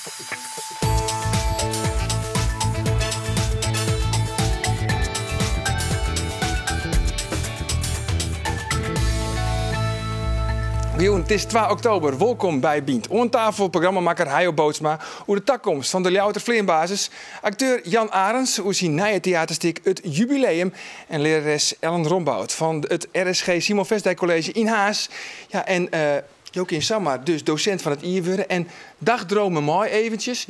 Het is 2 oktober. Welkom bij Bient. On tafel programmamaker Hajo Bootsma over de takkomst van de Ljouwerter Vleerbasis. Acteur Jan Arends over zijn nieuwe theaterstuk Het Jubileum. En lerares Ellen Rombout van het RSG Simon Vestdijk College in Haas. Ja, en Jokin Samar, dus docent van het IWUR. En dagdromen mooi eventjes.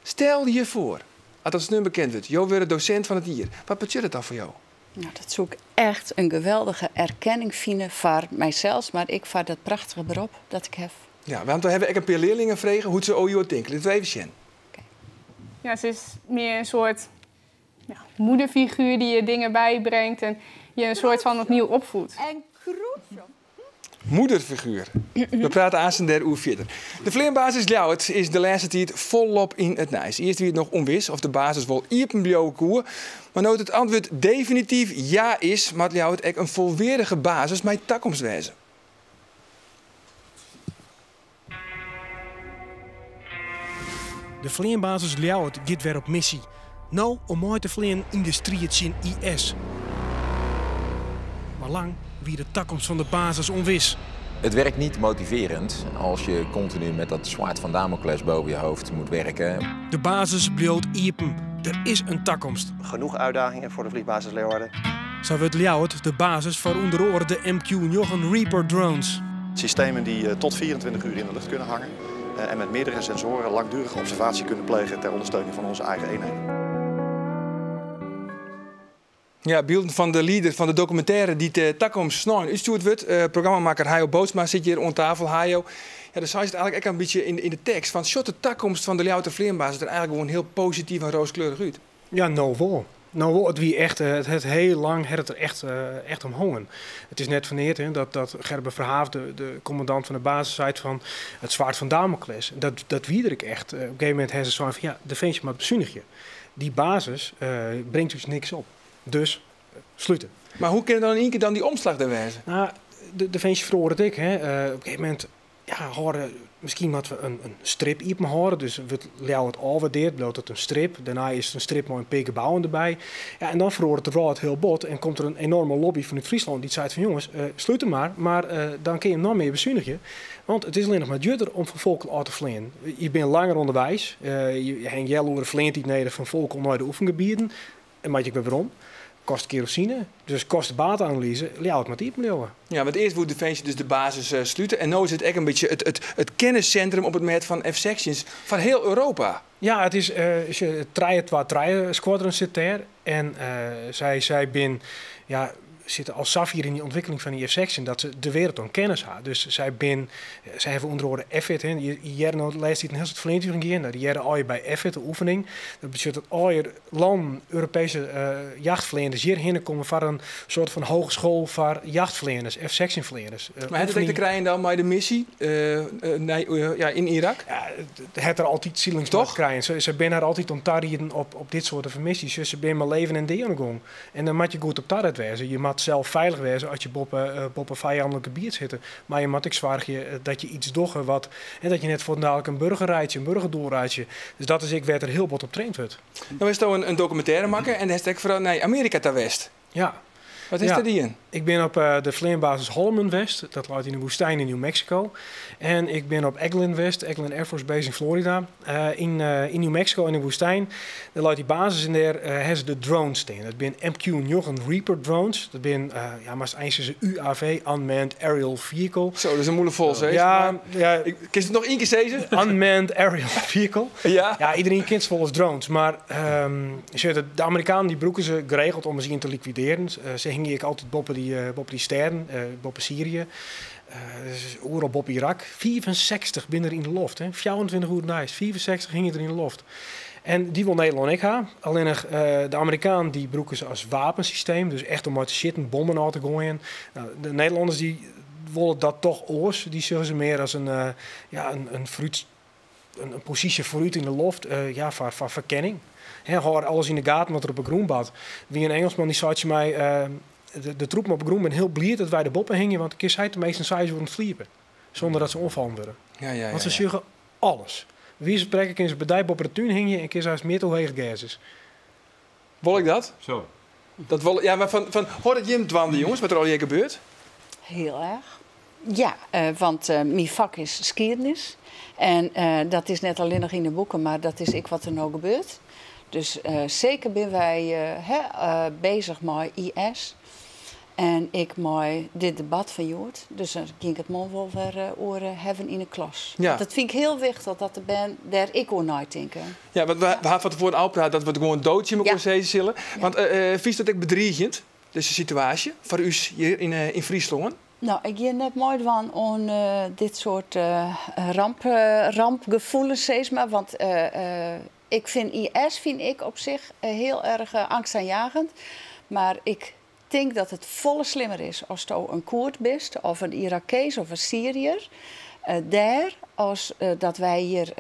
Stel je voor, als dat nu bekend wordt, Jo wordt docent van het IWUR. Wat betekent het dan voor jou? Nou, dat zoek echt een geweldige erkenning vinden voor mijzelf, maar ik voor dat prachtige beroep dat ik heb. Ja, want we hebben ook een paar leerlingen gevraagd hoe ze over denken. Laten we even zien. Ja, ze is meer een soort moederfiguur die je dingen bijbrengt en je een soort van opnieuw opvoedt. En kroetje. Moederfiguur. We praten aan der uur verder. De Vleerbasis Ljouwert is de laatste tijd volop in het nijs. Eerst wie het nog onwis of de basis wel iepen blijven koer. Maar nooit het antwoord definitief ja is, maar Ljouwert ook een volwaardige basis met toekomstwezen. De Vleerbasis Ljouwert gaat weer op missie. Nou om mooi te vleeren in de strijd in IS. Maar lang wie de toekomst van de basis onwis. Het werkt niet motiverend als je continu met dat zwaard van Damocles boven je hoofd moet werken. De basis bloot iepen. Er is een toekomst. Genoeg uitdagingen voor de vliegbasis Leeuwarden. Zo wordt Ljouwert de basis voor onder andere de MQ-9 Reaper drones. Systemen die tot 24 uur in de lucht kunnen hangen. En met meerdere sensoren langdurige observatie kunnen plegen ter ondersteuning van onze eigen eenheden. Ja, beelden van de leader van de documentaire die de toekomst snel uitgestuurd wordt. Programmamaker Hajo Bootsma zit hier aan tafel. Hajo, ja, dan zei het eigenlijk ook een beetje in de tekst van shot de toekomst van de Ljouwerter Vleerbasis er eigenlijk gewoon heel positief en rooskleurig uit. Ja, nou wel. Nou wel, het wie echt, het heel lang het er echt om hongen. Het is net vaneerd dat Gerber Verhaaf, de commandant van de basis, zei van het zwaard van Damocles. Dat wie ik echt. Op een gegeven moment hebben ze zo van ja, de ventje maar bezuinigje. Die basis brengt dus niks op. Dus sluiten. Maar hoe kun je dan in één keer die omslag daar wijzen? Nou, de ventje verloren het ik. Op een gegeven moment horen misschien wat we een strip iepen horen. Dus we Ljouwert alwaardeerd, bloot het een strip. Daarna is het een strip met een peke bouwen erbij. Ja, en dan verloor het het heel bot. En komt er een enorme lobby vanuit Friesland die zei van jongens, sluit hem maar dan kun je hem nog meer bezuinigen. Want het is alleen nog maar duurder om van volk uit te vleien. Je bent langer onderwijs. Je hangt jaloeren vleent niet neder van volk naar de oefengebieden. En maak je weer waarom? Kost kerosine, dus kosten-batenanalyse, Ljouwert met iepen leeuwen. Ja, want eerst moet Defensie dus de basis sluiten. En nu is het echt een beetje het kenniscentrum op het moment van F-sections van heel Europa. Ja, het is je treien squadron zit daar. En zij zitten als safir in die ontwikkeling van die F-section dat ze de wereld aan kennis hebben. Dus zij hebben onder andere EFIT. Je jaren lijst die een heel soort verlening gaan. Die jaren al je bij EFIT, de oefening. Dat betekent dat al je land Europese jachtvleenders hierheen komen voor een soort van hogeschool voor jachtvleenders, F-section vleenders. Maar het te krijgen dan bij de missie in Irak? Ja, het er altijd zielingsdag krijgen. Ze zijn er altijd om tarien op dit soort van missies. Dus ze zijn maar leven en deel gaan. En dan moet je goed op tarret wezen. Je moet zelf veilig wezen als je op een vijandelijk gebied zit. Maar je moet ook zwaar dat je iets doggen wat en dat je net voor dadelijk een burgerrijtje, een burgerdoelrijtje. Dus dat is ik werd er heel bot op traind wordt. Nou is toch een documentaire maken en daar is vooral naar Amerika ter west. Ja. Wat is er die in? Ik ben op de Vleerbasis Holloman West. Dat ligt in de woestijn in New Mexico. En ik ben op Eglin West, Eglin Air Force Base in Florida. In New Mexico in de woestijn. Daar ligt die basis in daar hebben ze de drones staan. Dat zijn MQ-9 Reaper drones. Dat zijn, maar eens is een UAV, Unmanned Aerial Vehicle. Zo, dat is een moeilijk vol, zeg. Ja. Kun je het nog één keer zeggen? Unmanned Aerial Vehicle. Ja. Ja, iedereen kent ze volgens drones. Maar de Amerikanen die broeken ze geregeld om ze te liquideren. Ze hingen ik altijd boppen die sterren, boppen Syrië. Overal boppen Irak. 64 binnen er in de loft. 24 uur nice. 64 gingen er in de loft. En die wil Nederland ook hebben. Alleen de Amerikanen die broeken ze als wapensysteem. Dus echt om uit te zitten, bommen aan te gooien. Nou, de Nederlanders die willen dat toch oors. Die zullen ze meer als een positie vooruit in de loft. Voor verkenning. Hoor alles in de gaten wat er op een groenbad. Wie een Engelsman die zei mij, de troepen op een groen ben heel blij dat wij de boppen hingen, want de meeste zij worden sliepen. Zonder dat ze onvallen worden. Ja. Want ze zeggen alles. Wie ze spreken, kunnen ze bedrijf op de tuin hingen en kunnen ze meer te hoog gas is. Wil ik dat? Zo. Dat wil, ja, maar van hoor het Jim dwanden, jongens, wat er al hier gebeurt? Heel erg. Ja, want mijn vak is skiernis. En dat is net alleen nog in de boeken, maar dat is wat er nou gebeurt. Dus zeker ben wij bezig met IS. En ik met dit debat van Joert. Dus dan ging ik het man wel weer oren hebben in de klas. Ja. Dat vind ik heel wichtig, dat de ben daar ik ook nooit denken. Ja, want we hadden van tevoren al praten dat we het gewoon doodje met elkaar zullen. Ja. Want vies dat ik bedreigend, deze situatie, voor u hier in Friesland? Nou, ik ga net mooi van on dit soort rampgevoelens, zeg maar. Want ik vind IS op zich heel erg angstaanjagend. Maar ik denk dat het volle slimmer is als je een Koerd bent, of een Irakees of een Syriër. Daar, als dat wij hier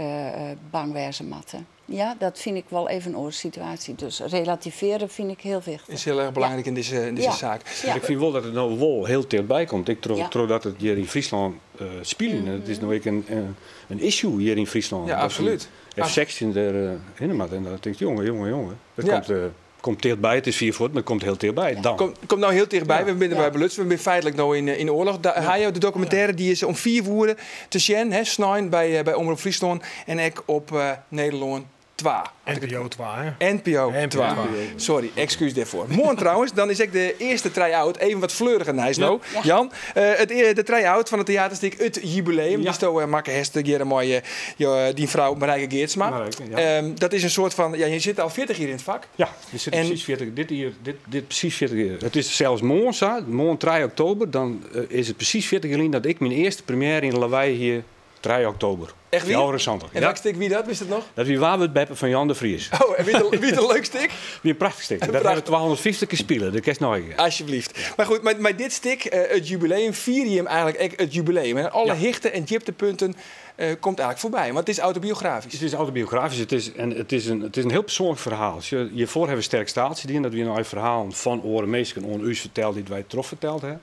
bang wezen matten. Ja, dat vind ik wel even een oor situatie. Dus relativeren vind ik heel wichtig. Is heel erg belangrijk in deze zaak. Ja. Ik vind wel dat het nou wel heel dichtbij komt. Ik trouw dat het hier in Friesland spelen. Het is nou ook een issue hier in Friesland. Ja, absoluut. F-16 erin. En dan denk ik, jongen. Dat komt dichtbij. Het is 4 voet, maar het komt heel dichtbij. Ja. Dan. Komt nou heel dichtbij. We zijn bij Beluts. We zijn feitelijk nou in oorlog. De documentaire die is om 4 woorden te zien. Snijn bij Omroep Friesland. En ik op Nederland 2. NPO 2, hè? NPO 2. Sorry, excuus daarvoor. Morgen trouwens, dan is ik de eerste try-out. Even wat fleuriger nice nou. Ja. Jan, de try-out van het theaterstuk Het Jubileum. Die stoel Makke Hester, hier een mooie die vrouw Marijke Geertsma. Dat is een soort van, ja, je zit al 40 jaar in het vak. Ja, je zit precies 40. Dit precies 40 jaar. Het is zelfs morgen 3 oktober. Dan is het precies 40 jaar dat ik mijn eerste première in Lawaai hier 3 oktober. Echt wie? Heel recent. En welk stuk wie dat? Wist het nog? Dat wie waar we het beppen van Jan de Vries. Oh, en wie het leuk stuk? Wie een prachtig stuk. Dat hebben we 250 keer spelen. Dat kan je nooit. Alsjeblieft. Ja. Maar goed, met dit stuk, het jubileum, vier je hem eigenlijk het jubileum. En alle hichten en dieptepunten komt eigenlijk voorbij. Want het is autobiografisch. Het is autobiografisch. Het is een heel persoonlijk verhaal. Hiervoor hebben we sterk staatsdienst. Dat we nou een verhaal van oren meesten on u's verteld die wij trof verteld hebben.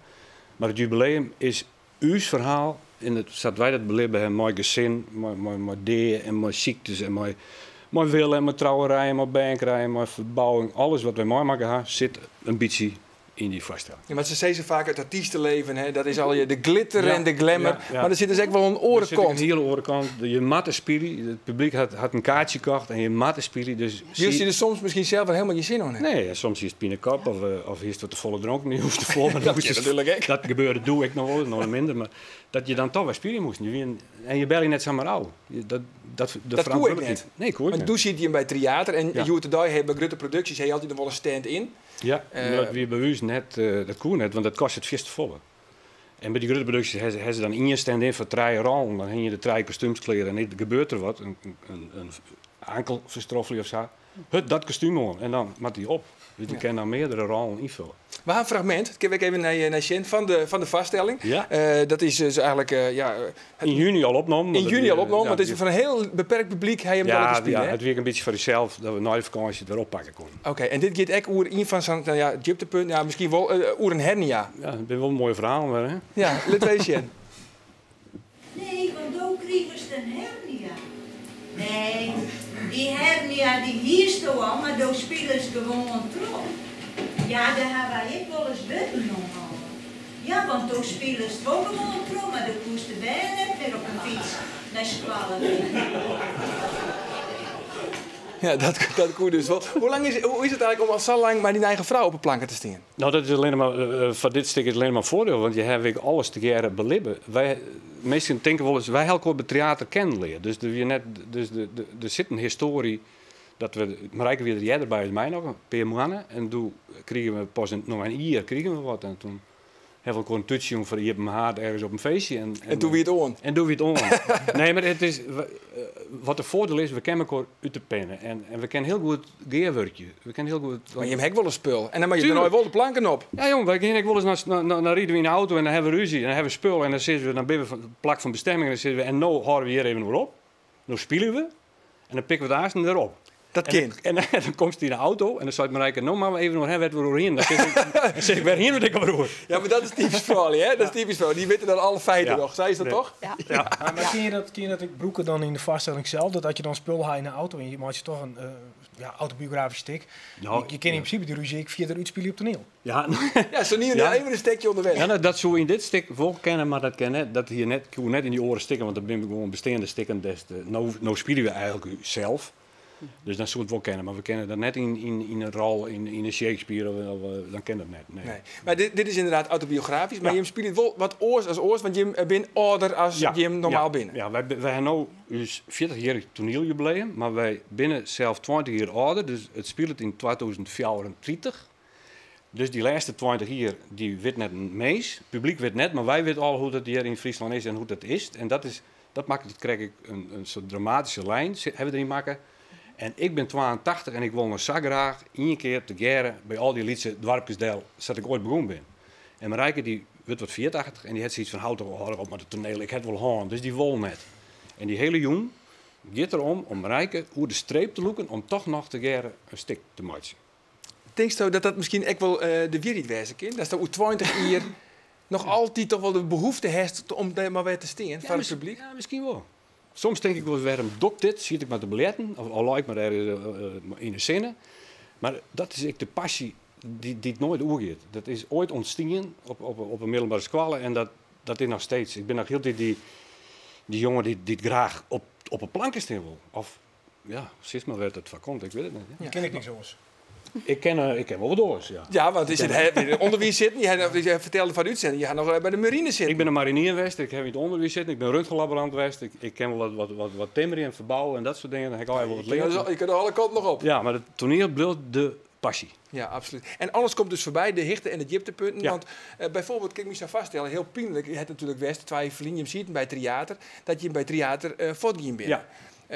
Maar het jubileum is u's verhaal. Zodat wij dat beleven hebben, mooi gezin, mooi deeën en mooi ziektes en mooi willen en mooi trouwerijen, mooi bankerijen, mooi verbouwing. Alles wat wij mooi maken, zit een beetje in die vaststelling. Ja, maar ze zeggen vaak het artiestenleven, hè? Dat is al de glitter en de glamour. Ja. Maar er zit dus echt wel een orenkant. Er zit een hele orenkant. Je matte spiri, het publiek had een kaartje gekocht en je matte spiri. Dus je er soms misschien zelf wel helemaal je zin aan. Nee, soms is het pinekop of is het wat te volle dronken. Je hoeft te vol. Dat gebeurde doe ik nog wel, nog minder. Maar dat je dan toch wel spiri moest. En je bel je net zo maar oud. Dat koe ik niet. Nee, koe ik niet. Maar toen zit je hem bij theater en Joert de Dij heeft bij grote producties hij altijd nog wel een stand in. Ja, dat wie bij ons net, dat koe net, want dat kost het vast te volle. En bij die grote producties hebben ze dan in je stand in voor 3 rollen. Dan hang je de 3 kostuumskleren en dan gebeurt er wat, een ankelverstroffeling of zo. Dat kostuum aan en dan maakt hij op. Dus je kan dan meerdere rollen invullen. We hebben een fragment, dat ik even naar Sjen, van de vaststelling. Ja. Dat is dus eigenlijk... in juni al opgenomen. In juni al opgenomen, want het is van een heel beperkt publiek. Hij hem wel gespeeld, ja, het werkt een beetje voor jezelf dat we na de vakantie het weer oppakken konden. Oké, en dit gaat echt over een van zo'n dieptepunt, misschien wel over een hernia. Ja, dat is wel een mooi verhaal, maar hè? Ja, let eens Sjen. Nee, want dan kregen ze een hernia. Nee, die hernia die hier stond al, maar dan spelen ze gewoon trop. Ja, daar hebben wij ook wel eens buiten nog. Ja, want dan spelen ze wel gewoon trop, maar dan moesten wij net weer op een fiets naar school. Ja, dat koe dus wel. Hoe is het eigenlijk om zo lang maar die eigen vrouw op een planken te staan? Nou, dat is alleen maar, voor dit stuk is alleen maar voordeel, want je hebt alles te keren beleven. Meesten denken wel eens, wij helpen op het theater kennen leren. Dus er zit een historie, dat we, Marijke weer de erbij is mij nog, een paar maanden. En toen kregen we pas nog een jaar kregen we wat. En toen hebben we een tutje voor je mijn haard ergens op een feestje. En toen wie het on. En doe wie het on. Nee, maar het is, wat het voordeel is, we kennen elkaar uit te pennen. En we kennen heel goed geerwerkje. We kennen heel goed. Maar je hebt wel een spul. En dan mag je er nooit wel de planken op. Ja, jongen, wij gaan wel eens naar rijden we in de auto en dan hebben we ruzie. En dan hebben we spul en dan zitten we naar binnen van de plak van bestemming. En dan zitten we, en nou houden we hier even weer op. Nou spelen we. En dan pikken we de aasten erop. Dat kind. En dan komt hij in de auto en dan zei Marijke, nou maar even nog, werd we doorheen. Dan zeg ik, weer hier met ik broer. Ja, maar dat is typisch vrouw, hè? Dat is typisch vrouw. Die weten dan alle feiten nog. Zei ze dat toch? Ja. Maar ken je dat ik broeken dan in de vaststelling zelf, dat je dan spul haalt in een auto en je maakt je toch een autobiografisch stuk. Nou, je kan in principe die ruzie via de uitspelen op toneel. Ja, Ja, zo niet even een stekje onderweg. ja, dat zou in dit stuk wel kennen, maar dat ken net, dat hier net in die oren stikken, want dat ben ik gewoon bestaande stikken. Nou spelen we eigenlijk zelf. Dus dan zou het wel kennen, maar we kennen dat net in een rol, in een Shakespeare, dan kennen we dat net. Nee. Maar dit is inderdaad autobiografisch, maar je speelt wel wat oors als oors, want je bent ouder als je normaal binnen. Ja, wij hebben nu dus 40-jarig toneeljubileum, maar wij binnen zelf 20 jaar ouder, dus het speelt in 2034. Dus die laatste 20 jaar, die weet net een mees. Het publiek weet net, maar wij weten al hoe dat hier in Friesland is en hoe dat is. En dat maakt het, krijg ik een soort dramatische lijn, hebben we erin maken. En ik ben 82 en ik wil nog zo graag één keer te geren bij al die liedse dwarpjesdeel, zodat ik ooit begonnen ben. En Marijke die wordt wat 84 en die had zoiets van, houd toch op met het toneel, ik heb wel hoorn. Dus die wil net. En die hele jong gaat erom om Marijke hoe de streep te loeken om toch nog te geren een stuk te maken. Denk je dat misschien ook wel de weer niet wezen kan? Dat is dat 20 jaar nog altijd toch wel de behoefte heeft om daar maar weer te staan voor het publiek? Ja, misschien wel. Soms denk ik wel eens, waarom doet dit? Zie ik maar te beletten, of al laat ik maar ergens in de zinnen. Maar dat is de passie die het nooit oergeeft. Dat is ooit ontstaan op een middelbare school en dat is nog steeds. Ik ben nog heel die jongen die het graag op een plankje staan wil. Of ja, precies maar waar het van komt, ik weet het niet. Ja. Die ken ik niet zoals. Ik ken wel wat doors, ja. Ja, want is het onderwijs zitten. Je vertelde van uitzending. Je gaat nog bij de marine zitten. Ik ben een marinier geweest. Ik heb in het onderwijs zitten. Ik ben röntgenlaborant geweest. Ik ken wel wat timmeren en verbouwen en dat soort dingen. Dan heb ik al wat leren. Je kan er alle kanten nog op. Ja, maar het toneel blijft de passie. Ja, absoluut. En alles komt dus voorbij, de hichten en de dieptepunten. Ja. Want bijvoorbeeld, kan ik me zo vaststellen, heel pijnlijk. Je hebt natuurlijk West, terwijl je vrienden ziet bij theater, dat je bij theater voortging bent. Ja.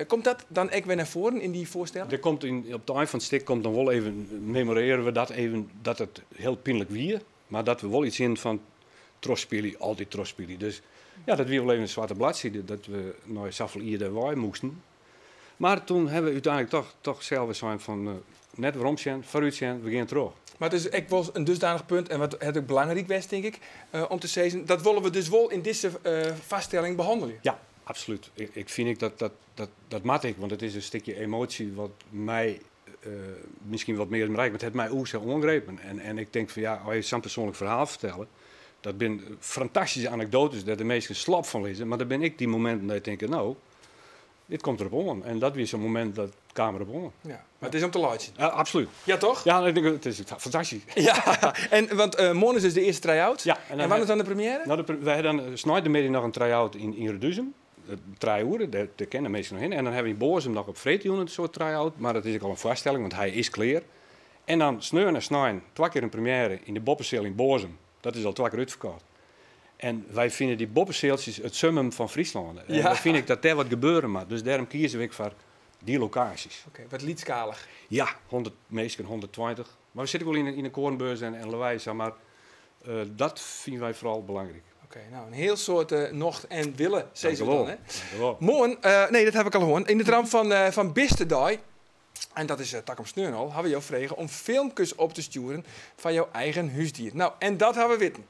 Komt dat dan ook weer naar voren in die voorstelling? Er komt op het eind van het stuk komt dan wel even, memoreren we dat even, dat het heel pijnlijk weer, maar dat we wel iets in van trosspelen, altijd trosspelen. Dus ja, dat weer wel even een zwarte bladzijde, dat we nooit zoveel hier wij moesten. Maar toen hebben we uiteindelijk toch zelf zijn van net waarom zijn, vooruit zijn, we gaan terug. Maar het is echt wel een dusdanig punt, en wat het ook belangrijk was, denk ik, om te zeggen, dat willen we dus wel in deze vaststelling behandelen. Ja. Absoluut. Ik vind dat mat ik, want het is een stukje emotie wat mij misschien wat meer bereikt, maar het heeft mij ook zo ongrepen. En ik denk van ja, als je zo'n persoonlijk verhaal vertellen, dat zijn fantastische anekdotes, daar de meesten slap van lezen, maar dan ben ik die momenten dat ik denk, nou, dit komt erop om. En dat is zo'n moment dat de kamer erop om. Ja, maar het is om te laten. Ja, absoluut. Ja, toch? Ja, ik denk, het is fantastisch. Ja, want morgen is dus de eerste try-out. Ja, en wanneer is dan de première? Nou, wij hebben dan snijden nog een try-out in Reduzum. 3 uur, daar kennen mensen nog in. En dan hebben we in Bozem nog op Vreetjoen een soort try-out. Maar dat is ook al een voorstelling, want hij is klaar. En dan sneuren en snijden, 2 keer een première in de Boppenseil in Bozem. Dat is al 2 keer uitverkocht. En wij vinden die Boppenseiltjes het summum van Friesland. En dan vind ik dat daar wat gebeuren moet. Dus daarom kiezen we voor die locaties. Oké, wat liedskalig. Ja, 100 mensen, 120. Maar we zitten wel in een koornbeurs en Lewijs, maar dat vinden wij vooral belangrijk. Oké, nou een heel soort nocht en willen, zei ze dan. Hè? Morgen, nee, dat heb ik al gehoord. In de tram van Bistedai, en dat is Takkum Sneurnal, hebben we jou vregen om filmpjes op te sturen van jouw eigen huisdier. Nou, en dat hebben we weten.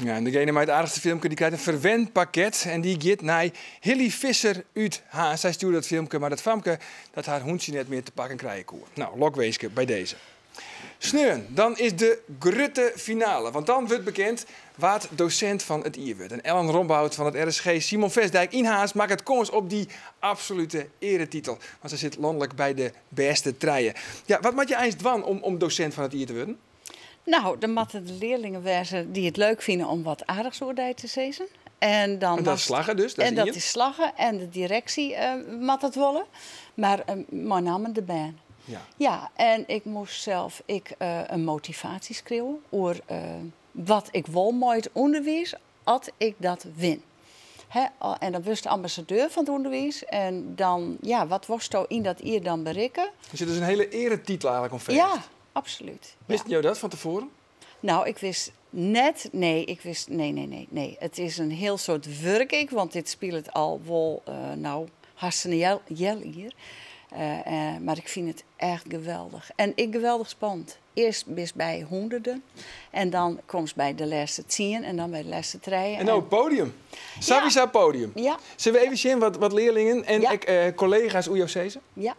Ja, en degene met het aardigste filmpje die krijgt een verwend pakket. En die gaat naar Hilly Visser uit Haas. Zij stuurde dat filmpje, maar dat filmpje dat haar hondje net meer te pakken krijgen kon. Nou, lokweeske bij deze. Sneun, dan is de grutte finale. Want dan wordt bekend wat docent van het IR wordt. En Ellen Rombout van het RSG, Simon Vestdijk, Inhaas maakt het kans op die absolute eretitel. Want ze zit landelijk bij de beste treien. Ja, wat moet je eigenlijk doen om docent van het IR te worden? Nou, dan moeten de leerlingen wezen die het leuk vinden om wat aardigs oordeel te zezen. En dat is slaggen dus? Dat is slaggen en de directie moet het willen. Maar mijn naam de baan. Ja, en ik moest zelf een motivatie schreeuwen over wat ik wil mooi het onderwijs, als ik dat win. En dan was de ambassadeur van het onderwijs. En dan, ja, wat was er in dat hier dan bereiken? Er zit dus een hele eretitel eigenlijk om feest. Ja, absoluut. Wist je dat van tevoren? Nou, ik wist net, nee. Het is een heel soort werk, want dit speelt het al wel, hartstikke jel hier. Maar ik vind het echt geweldig. En ik geweldig spannend. Eerst bis bij honderden. En dan komt bij de laatste 10 en dan bij de laatste 3. En ook podium. Savisa podium. Ja. Zullen we even zien wat leerlingen en collega's hoe jou zezen? Ja.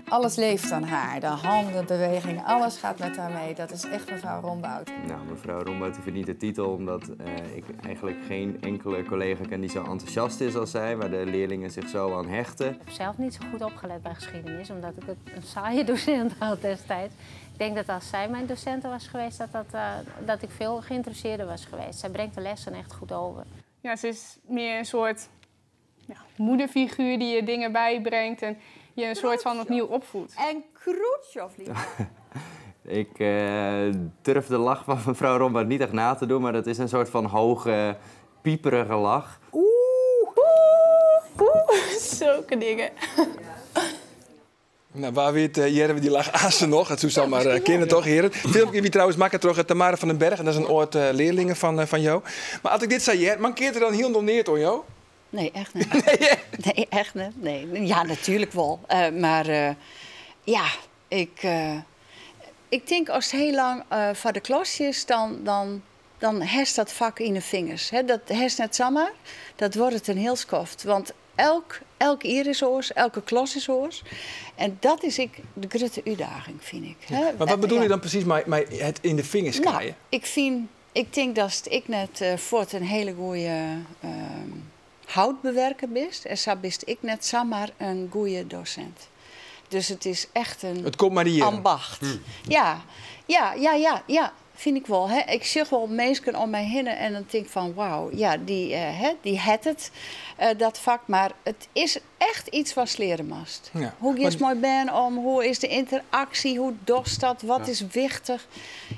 Alles leeft aan haar. De handen, beweging, alles gaat met haar mee. Dat is echt mevrouw Rombout. Nou, mevrouw Rombout verdient de titel omdat ik eigenlijk geen enkele collega ken die zo enthousiast is als zij, waar de leerlingen zich zo aan hechten. Ik heb zelf niet zo goed opgelet bij geschiedenis, omdat ik het een saaie docent had destijds. Ik denk dat als zij mijn docenten was geweest, dat ik veel geïnteresseerder was geweest. Zij brengt de lessen echt goed over. Ja, ze is meer een soort moederfiguur die je dingen bijbrengt en je een soort van opnieuw opvoedt. En Kroetjof, lieve. Ik durf de lach van mevrouw Rombout niet echt na te doen, maar dat is een soort van hoge, pieperige lach. Zulke dingen. Nou, waar weet hier we die lach aan ze nog. Het zou maar kennen toch, heren. Filmpje wie trouwens maken terug Tamara van den Berg. En dat is een oud leerlingen van jou. Maar als ik dit zei, mankeert er dan heel nog neer hoor, jou? Nee, echt niet. Nee, echt niet. Nee. Ja, natuurlijk wel. Maar ik denk als het heel lang voor de klas is, dan heeft dat vak in de vingers. Dat heeft net zomaar. Dat wordt het een heel skoft. Want elk ier is oors, elke klas is oors. En dat is de grote uitdaging, vind ik. Ja. Maar wat bedoel je dan precies met het in de vingers krijgen? Nou, ik denk dat ik net voor een hele goede houtbewerker bist. En zo bist ik net zomaar een goede docent. Dus het is echt een ambacht. Ja, vind ik wel. Ik zie wel mensen om mij heen en dan denk ik van wauw, ja, die het het, dat vak. Maar het is echt iets wat leren moest. Ja. Hoe is mooi ben om, hoe is de interactie, hoe dost dat, wat is wichtig.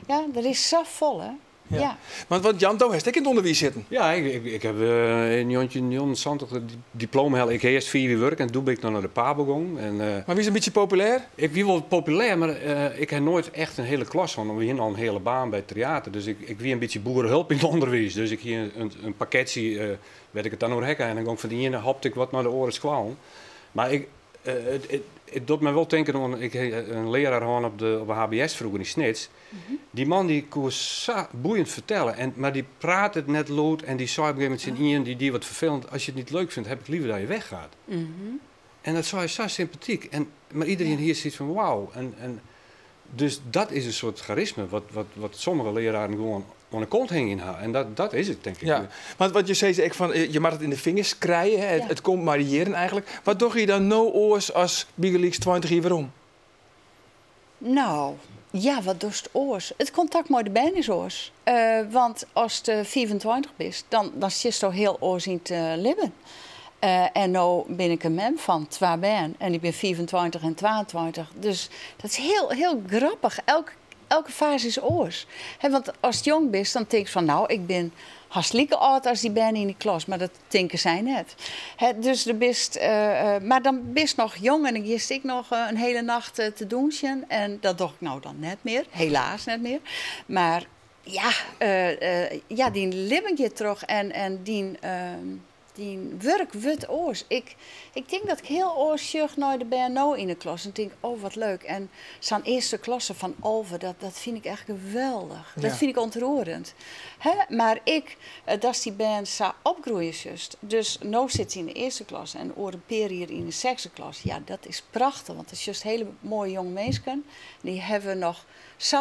Ja, er is zo vol, hè. Ja. Want Jan, daar heeft ik in het onderwijs zitten. Ja, ik heb in 1970 diploma. Ik heb eerst 4 jaar werk en toen ben ik dan naar de PABO gegaan. Maar wie is een beetje populair? Ik wie wel populair, maar ik heb nooit echt een hele klas van. We hadden al een hele baan bij het theater. Dus ik wie een beetje boerenhulp in het onderwijs. Dus ik hier een pakketje, werd ik het dan doorhekken. En dan ging van die ene hapte ik wat naar de oren squalen. Maar het doet me wel denken aan een leraar op de HBS vroeger in Snits. Die man die kon zo boeiend vertellen, maar die praat het net luid en die zei op een gegeven moment zijn die wat vervelend. Als je het niet leuk vindt, heb ik liever dat je weggaat. En dat zei zo sympathiek. Maar iedereen hier ziet van wauw. Dus dat is een soort charisma wat sommige leraren gewoon aan de kont hingen in haar. En dat is het, denk ik. Ja, want wat je zei, je mag het in de vingers krijgen. Het komt variëren eigenlijk. Wat doe je dan no oors als Biggelix 20 jaar waarom? Nou, ja, wat doet het oors? Het contact met de band is oors. Want als je 24 bent, dan zit je toch heel oors in te leven. En nu ben ik een mem van 2 band. En ik ben 24 en 22. Dus dat is heel, heel grappig. Elke fase is oors. Want als je jong bent, dan denk je van nou, ik ben hartstikke oud als die ben in de klas. Maar dat denken zij net. Dus maar dan ben je nog jong en dan gist ik nog een hele nacht te douchen. En dat doe ik nou dan net meer. Helaas net meer. Maar die living je terug en die die werk wordt oors. Ik denk dat ik heel oors zag naar de BNO in de klas. En denk, oh wat leuk. En zo'n eerste klasse van Alve, dat vind ik echt geweldig. Dat vind ik ontroerend. Maar dat is die band zo opgroeien just. Dus nu zit ze in de eerste klas en over een periode in de zesde klas. Ja, dat is prachtig, want het is just hele mooie jonge mensen. Die hebben nog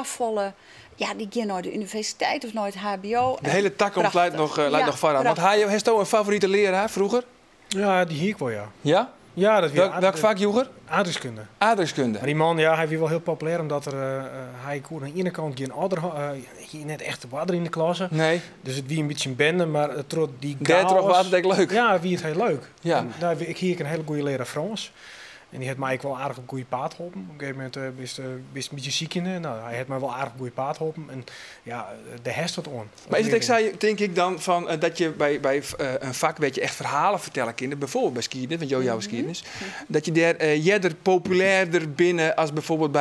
volle. Ja, die gaan naar de universiteit of naar het HBO. De hele takkomst leidt nog vooraan. Want heeft je een favoriete leraar vroeger? Ja, die hier ik wel, ja. Ja? Ja, dat welk vak, Joeger? Aardrijkskunde. Aardrijkskunde. Maar die man, ja, hij was wel heel populair omdat hij kon aan de ene kant geen ouder, net echt water in de klasse. Nee. Dus het wie een beetje een bende, maar het trot die chaos. Daar was het leuk. Ja, wie het heel leuk. Ja. En daar ik hier een hele goede leraar Frans. En die heeft mij wel aardig op goede paard geholpen. Op een gegeven moment best een beetje ziek in. Nou, hij heeft mij wel aardig op goede paard geholpen. En ja, de rest wat on. Maar is het, ik zei, denk ik dan, van, dat je bij een vak weet je echt verhalen vertellen kinderen. Bijvoorbeeld bij skiën, want jouw geschiedenis. Dat je daar jeder populairder binnen als bijvoorbeeld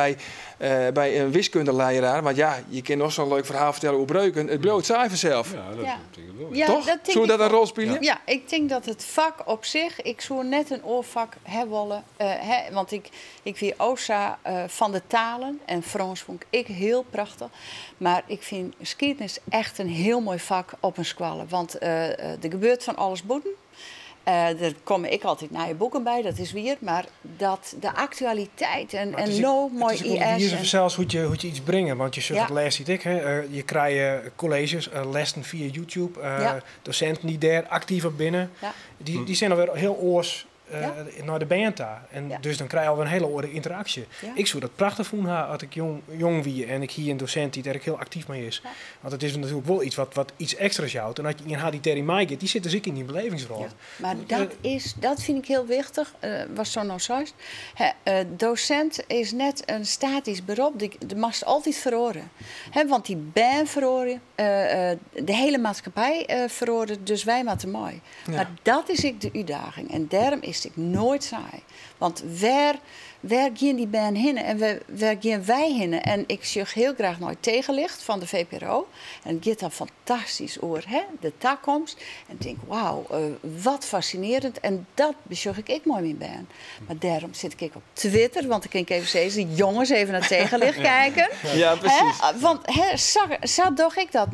bij een wiskundeleraar. Want ja, je kan nog zo'n leuk verhaal vertellen over breuken. Het bloot saai vanzelf. Ja, dat denk ik wel. Ja, toch? Dat zou dat een rol spelen? Ja, ik denk dat het vak op zich, ik zou net een oorvak hebben. Want ik vind OSA van de talen en Frans vond ik heel prachtig. Maar ik vind geschiedenis echt een heel mooi vak op een squalle. Want er gebeurt van alles boeten. Daar kom ik altijd naar je boeken bij, dat is weer. Maar dat de actualiteit en mooi IS. Het is zelfs hoe je iets brengen. Want je zult het les ziet ik. Je krijgt colleges, lessen via YouTube. Docenten die daar actief op binnen. Ja. Die zijn alweer heel oors. Naar de band daar. En dus dan krijg je alweer een hele oorde interactie. Ja. Ik zou dat prachtig voelen als ik jong wie en ik hier een docent die daar heel actief mee is. Ja. Want het is natuurlijk wel iets wat iets extra's jouwt. En als je een had die Terry Mike die zit dus ik in die belevingsrol. Ja. Maar dat vind ik heel wichtig. Was zo nou zo. Docent is net een statisch beroep. Die mag altijd verhoren. Want die band verhoren, de hele maatschappij verhoren, dus wij moeten mooi. Ja. Maar dat is ik de uitdaging. En daarom is ik nooit saai. Want waar gaan die band heen en waar gaan wij heen? En ik zeg heel graag nooit tegenlicht van de VPRO. En het gaat dan fantastisch over de toekomst. En ik denk, wauw, wat fascinerend. En dat bezorg ik mooi mee band. Maar daarom zit ik op Twitter, want ik kan even zeggen, jongens even naar tegenlicht kijken. Ja, precies. Want zo doe ik dat.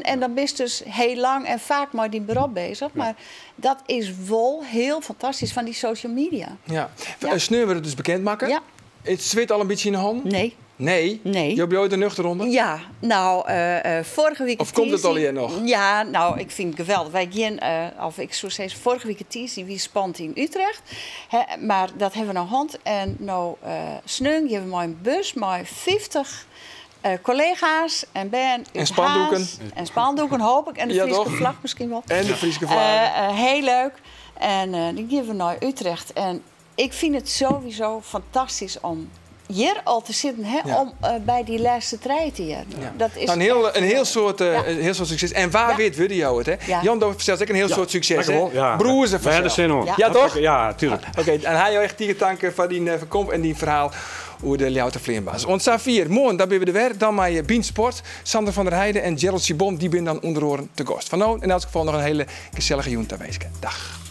En dan ben je dus heel lang en vaak maar die beroep bezig. Maar dat is wel heel fantastisch van die social media. Ja. Sneur we het dus bekendmaken? Ja. Het zwit al een beetje in de hand? Nee. Nee? Je hebt ooit een nuchter onder? Ja, nou, vorige week... Of komt het al hier nog? Ja, nou, ik vind het geweldig. Wij gaan, of ik zou zeggen, vorige week wie spant in Utrecht. Maar dat hebben we nou hand. En nou, sneun geven we een bus met 50... collega's en spandoeken. En spandoeken hoop ik. En de Friese vlag misschien wel. En de Friese vlag. Heel leuk. En die geven we naar Utrecht. En ik vind het sowieso fantastisch om hier al te zitten, om bij die laatste strijd hier. Ja. Dat is een heel soort succes. En waar weet video het, hè? Ja. Jan vertelt ook een heel soort succes, hè? Ja. Broers en vanzelf. Ja, toch? Ja, tuurlijk. Oké, en hij echt die tanken van die verkomst en die verhaal over de Ljouwter Vleermbaas. Ons Savier, morgen, dan ben we er weer. Dan met Bien Sport, Sander van der Heijden en Gerald Chibon, die ben dan onder oren te gast. Van nou, in elk geval nog een hele gezellige joen te wezen. Dag.